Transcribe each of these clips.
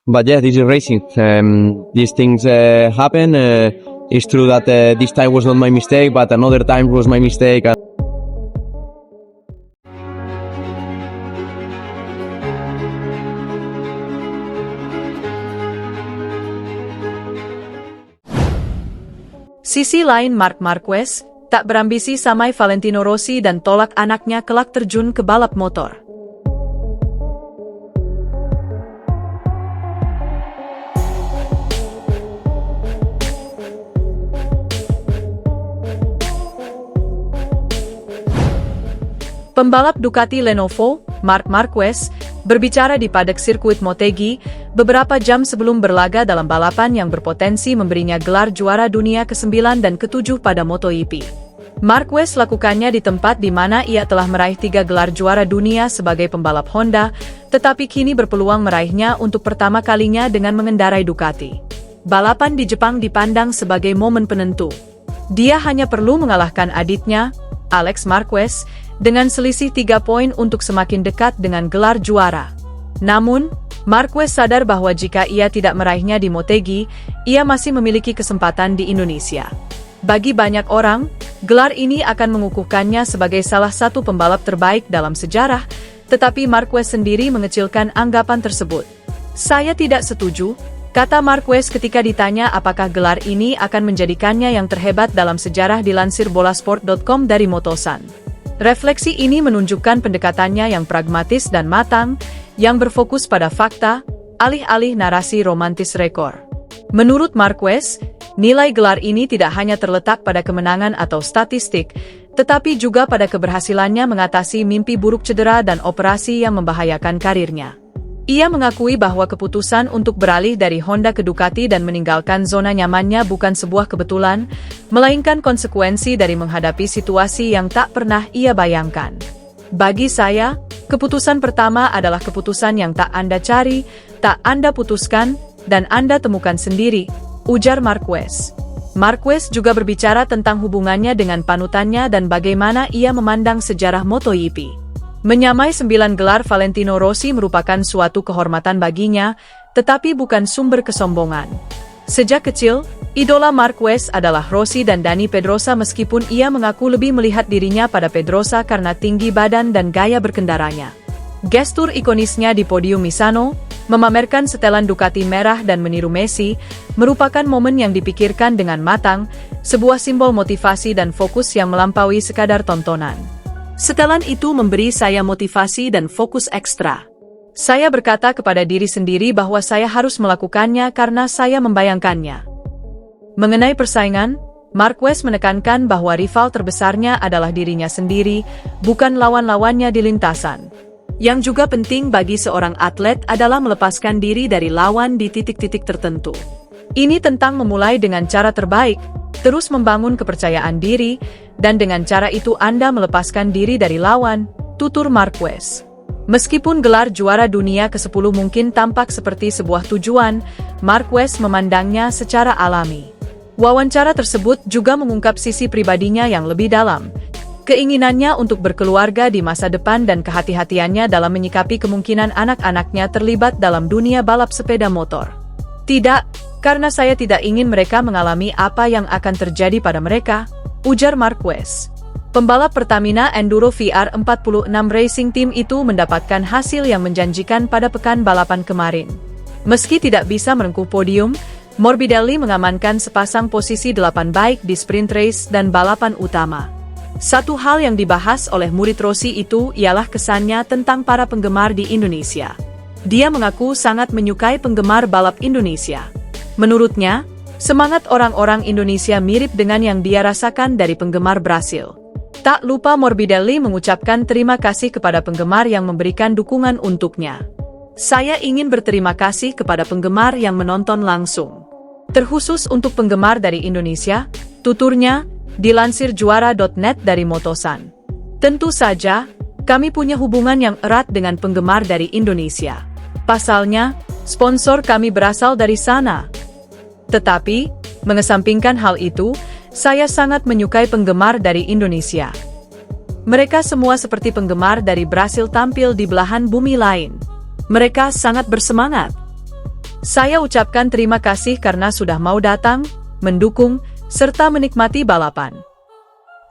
But yeah, this is racing. These things happen. It's true that this time was not my mistake, but another time was my mistake. Sisi lain Marc Marquez tak berambisi samai Valentino Rossi dan tolak anaknya kelak terjun ke balap motor. Pembalap Ducati Lenovo, Marc Marquez, berbicara di paddock sirkuit Motegi beberapa jam sebelum berlaga dalam balapan yang berpotensi memberinya gelar juara dunia ke-9 dan ke-7 pada MotoGP. Marquez lakukannya di tempat di mana ia telah meraih 3 gelar juara dunia sebagai pembalap Honda, tetapi kini berpeluang meraihnya untuk pertama kalinya dengan mengendarai Ducati. Balapan di Jepang dipandang sebagai momen penentu. Dia hanya perlu mengalahkan adiknya, Alex Marquez, dengan selisih 3 poin untuk semakin dekat dengan gelar juara. Namun, Marquez sadar bahwa jika ia tidak meraihnya di Motegi, ia masih memiliki kesempatan di Indonesia. Bagi banyak orang, gelar ini akan mengukuhkannya sebagai salah satu pembalap terbaik dalam sejarah, tetapi Marquez sendiri mengecilkan anggapan tersebut. "Saya tidak setuju," kata Marquez ketika ditanya apakah gelar ini akan menjadikannya yang terhebat dalam sejarah dilansir bolasport.com dari Motosan. Refleksi ini menunjukkan pendekatannya yang pragmatis dan matang, yang berfokus pada fakta, alih-alih narasi romantis rekor. Menurut Marquez, nilai gelar ini tidak hanya terletak pada kemenangan atau statistik, tetapi juga pada keberhasilannya mengatasi mimpi buruk cedera dan operasi yang membahayakan karirnya. Ia mengakui bahwa keputusan untuk beralih dari Honda ke Ducati dan meninggalkan zona nyamannya bukan sebuah kebetulan, melainkan konsekuensi dari menghadapi situasi yang tak pernah ia bayangkan. "Bagi saya, keputusan pertama adalah keputusan yang tak Anda cari, tak Anda putuskan, dan Anda temukan sendiri," ujar Marquez. Marquez juga berbicara tentang hubungannya dengan panutannya dan bagaimana ia memandang sejarah MotoGP. Menyamai 9 gelar Valentino Rossi merupakan suatu kehormatan baginya, tetapi bukan sumber kesombongan. Sejak kecil, idola Marquez adalah Rossi dan Dani Pedrosa meskipun ia mengaku lebih melihat dirinya pada Pedrosa karena tinggi badan dan gaya berkendaranya. Gestur ikonisnya di podium Misano, memamerkan setelan Ducati merah dan meniru Messi, merupakan momen yang dipikirkan dengan matang, sebuah simbol motivasi dan fokus yang melampaui sekadar tontonan. "Setelan itu memberi saya motivasi dan fokus ekstra. Saya berkata kepada diri sendiri bahwa saya harus melakukannya karena saya membayangkannya." Mengenai persaingan, Marquez menekankan bahwa rival terbesarnya adalah dirinya sendiri, bukan lawan-lawannya di lintasan. Yang juga penting bagi seorang atlet adalah melepaskan diri dari lawan di titik-titik tertentu. Ini tentang memulai dengan cara terbaik, terus membangun kepercayaan diri, dan dengan cara itu Anda melepaskan diri dari lawan, tutur Marquez. Meskipun gelar juara dunia ke-10 mungkin tampak seperti sebuah tujuan, Marquez memandangnya secara alami. Wawancara tersebut juga mengungkap sisi pribadinya yang lebih dalam, keinginannya untuk berkeluarga di masa depan dan kehati-hatiannya dalam menyikapi kemungkinan anak-anaknya terlibat dalam dunia balap sepeda motor. "Tidak, karena saya tidak ingin mereka mengalami apa yang akan terjadi pada mereka," ujar Marquez. Pembalap Pertamina Enduro VR46 Racing Team itu mendapatkan hasil yang menjanjikan pada pekan balapan kemarin. Meski tidak bisa merengkuh podium, Morbidelli mengamankan sepasang posisi 8 baik di sprint race dan balapan utama. Satu hal yang dibahas oleh murid Rossi itu ialah kesannya tentang para penggemar di Indonesia. Dia mengaku sangat menyukai penggemar balap Indonesia. Menurutnya, semangat orang-orang Indonesia mirip dengan yang dia rasakan dari penggemar Brasil. Tak lupa Morbidelli mengucapkan terima kasih kepada penggemar yang memberikan dukungan untuknya. "Saya ingin berterima kasih kepada penggemar yang menonton langsung. Terkhusus untuk penggemar dari Indonesia," tuturnya, dilansir juara.net dari Motosan. "Tentu saja, kami punya hubungan yang erat dengan penggemar dari Indonesia. Pasalnya, sponsor kami berasal dari sana. Tetapi, mengesampingkan hal itu, saya sangat menyukai penggemar dari Indonesia. Mereka semua seperti penggemar dari Brasil tampil di belahan bumi lain. Mereka sangat bersemangat. Saya ucapkan terima kasih karena sudah mau datang, mendukung, serta menikmati balapan.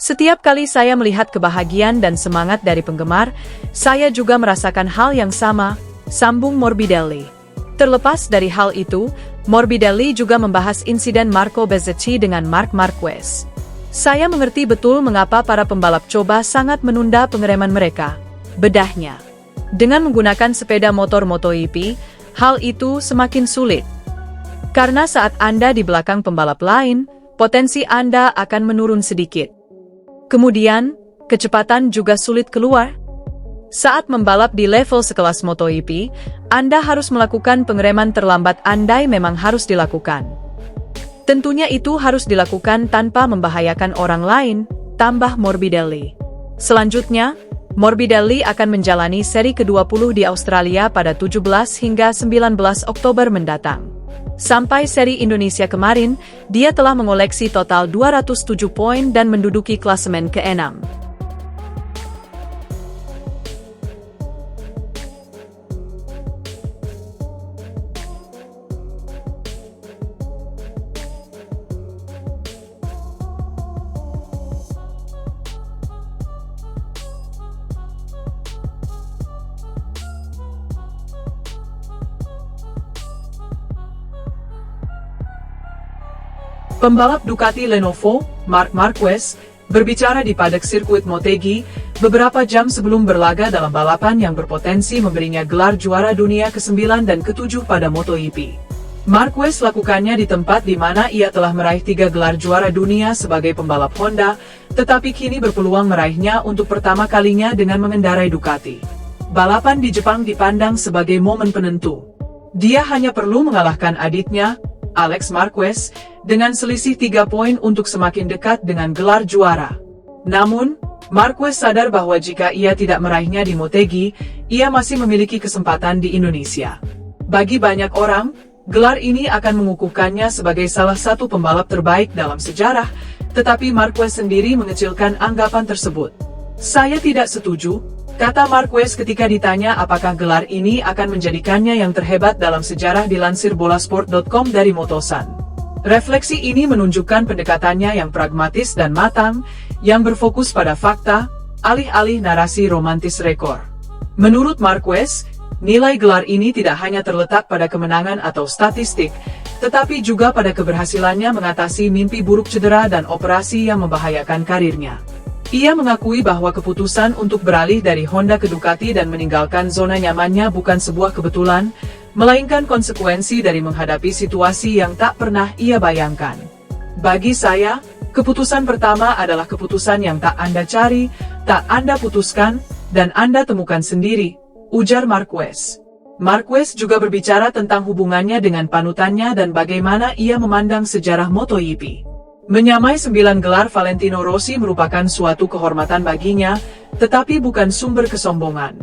Setiap kali saya melihat kebahagiaan dan semangat dari penggemar, saya juga merasakan hal yang sama, sambung Morbidelli. Terlepas dari hal itu, Morbidelli juga membahas insiden Marco Bezzecchi dengan Marc Marquez. Saya mengerti betul mengapa para pembalap coba sangat menunda pengereman mereka, bedahnya. Dengan menggunakan sepeda motor MotoGP, hal itu semakin sulit. Karena saat Anda di belakang pembalap lain, potensi Anda akan menurun sedikit. Kemudian, kecepatan juga sulit keluar. Saat membalap di level sekelas MotoGP, Anda harus melakukan pengereman terlambat andai memang harus dilakukan. Tentunya itu harus dilakukan tanpa membahayakan orang lain, tambah Morbidelli. Selanjutnya, Morbidelli akan menjalani seri ke-20 di Australia pada 17 hingga 19 Oktober mendatang. Sampai seri Indonesia kemarin, dia telah mengoleksi total 207 poin dan menduduki klasemen ke-6. Pembalap Ducati Lenovo, Marc Marquez, berbicara di paddock sirkuit Motegi beberapa jam sebelum berlaga dalam balapan yang berpotensi memberinya gelar juara dunia ke-9 dan ke-7 pada MotoGP. Marquez lakukannya di tempat di mana ia telah meraih 3 gelar juara dunia sebagai pembalap Honda, tetapi kini berpeluang meraihnya untuk pertama kalinya dengan mengendarai Ducati. Balapan di Jepang dipandang sebagai momen penentu. Dia hanya perlu mengalahkan adiknya, Alex Marquez, dengan selisih 3 poin untuk semakin dekat dengan gelar juara. Namun, Marquez sadar bahwa jika ia tidak meraihnya di Motegi, ia masih memiliki kesempatan di Indonesia. Bagi banyak orang, gelar ini akan mengukuhkannya sebagai salah satu pembalap terbaik dalam sejarah, tetapi Marquez sendiri mengecilkan anggapan tersebut. "Saya tidak setuju," kata Marquez ketika ditanya apakah gelar ini akan menjadikannya yang terhebat dalam sejarah dilansir bolasport.com dari Motosan. Refleksi ini menunjukkan pendekatannya yang pragmatis dan matang, yang berfokus pada fakta, alih-alih narasi romantis rekor. Menurut Marquez, nilai gelar ini tidak hanya terletak pada kemenangan atau statistik, tetapi juga pada keberhasilannya mengatasi mimpi buruk cedera dan operasi yang membahayakan karirnya. Ia mengakui bahwa keputusan untuk beralih dari Honda ke Ducati dan meninggalkan zona nyamannya bukan sebuah kebetulan, melainkan konsekuensi dari menghadapi situasi yang tak pernah ia bayangkan. "Bagi saya, keputusan pertama adalah keputusan yang tak Anda cari, tak Anda putuskan, dan Anda temukan sendiri," ujar Marquez. Marquez juga berbicara tentang hubungannya dengan panutannya dan bagaimana ia memandang sejarah MotoGP. Menyamai 9 gelar Valentino Rossi merupakan suatu kehormatan baginya, tetapi bukan sumber kesombongan.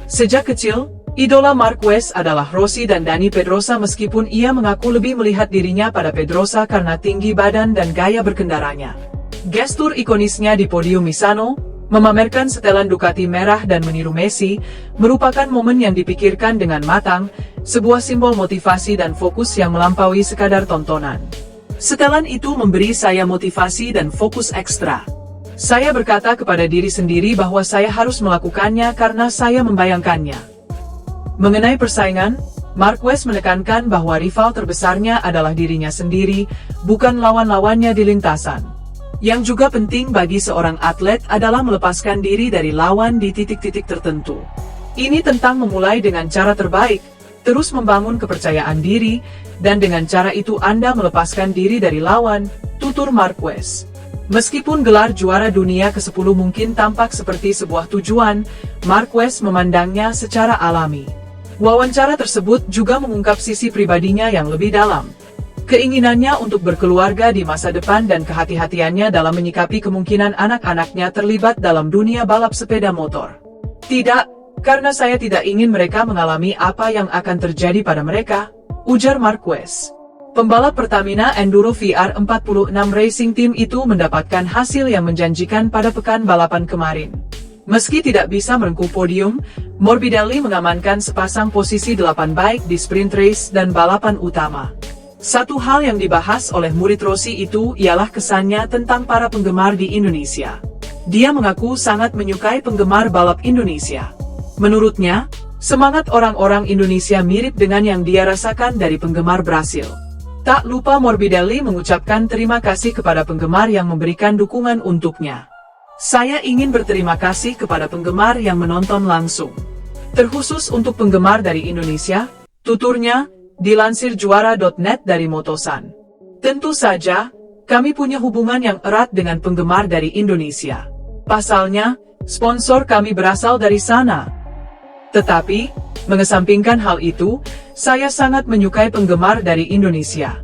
Sejak kecil, idola Marquez adalah Rossi dan Dani Pedrosa meskipun ia mengaku lebih melihat dirinya pada Pedrosa karena tinggi badan dan gaya berkendaranya. Gestur ikonisnya di podium Misano, memamerkan setelan Ducati merah dan meniru Messi, merupakan momen yang dipikirkan dengan matang, sebuah simbol motivasi dan fokus yang melampaui sekadar tontonan. "Setelan itu memberi saya motivasi dan fokus ekstra. Saya berkata kepada diri sendiri bahwa saya harus melakukannya karena saya membayangkannya." Mengenai persaingan, Marquez menekankan bahwa rival terbesarnya adalah dirinya sendiri, bukan lawan-lawannya di lintasan. Yang juga penting bagi seorang atlet adalah melepaskan diri dari lawan di titik-titik tertentu. Ini tentang memulai dengan cara terbaik, terus membangun kepercayaan diri, dan dengan cara itu Anda melepaskan diri dari lawan, tutur Marquez. Meskipun gelar juara dunia ke-10 mungkin tampak seperti sebuah tujuan, Marquez memandangnya secara alami. Wawancara tersebut juga mengungkap sisi pribadinya yang lebih dalam. Keinginannya untuk berkeluarga di masa depan dan kehati-hatiannya dalam menyikapi kemungkinan anak-anaknya terlibat dalam dunia balap sepeda motor. "Tidak, karena saya tidak ingin mereka mengalami apa yang akan terjadi pada mereka," ujar Marquez. Pembalap Pertamina Enduro VR46 Racing Team itu mendapatkan hasil yang menjanjikan pada pekan balapan kemarin. Meski tidak bisa merengkuh podium, Morbidelli mengamankan sepasang posisi 8 baik di sprint race dan balapan utama. Satu hal yang dibahas oleh murid Rossi itu ialah kesannya tentang para penggemar di Indonesia. Dia mengaku sangat menyukai penggemar balap Indonesia. Menurutnya, semangat orang-orang Indonesia mirip dengan yang dia rasakan dari penggemar Brasil. Tak lupa Morbidelli mengucapkan terima kasih kepada penggemar yang memberikan dukungan untuknya. Saya ingin berterima kasih kepada penggemar yang menonton langsung. Terkhusus untuk penggemar dari Indonesia, tuturnya, dilansir juara.net dari Motosan. Tentu saja, kami punya hubungan yang erat dengan penggemar dari Indonesia. Pasalnya, sponsor kami berasal dari sana. Tetapi, mengesampingkan hal itu, saya sangat menyukai penggemar dari Indonesia.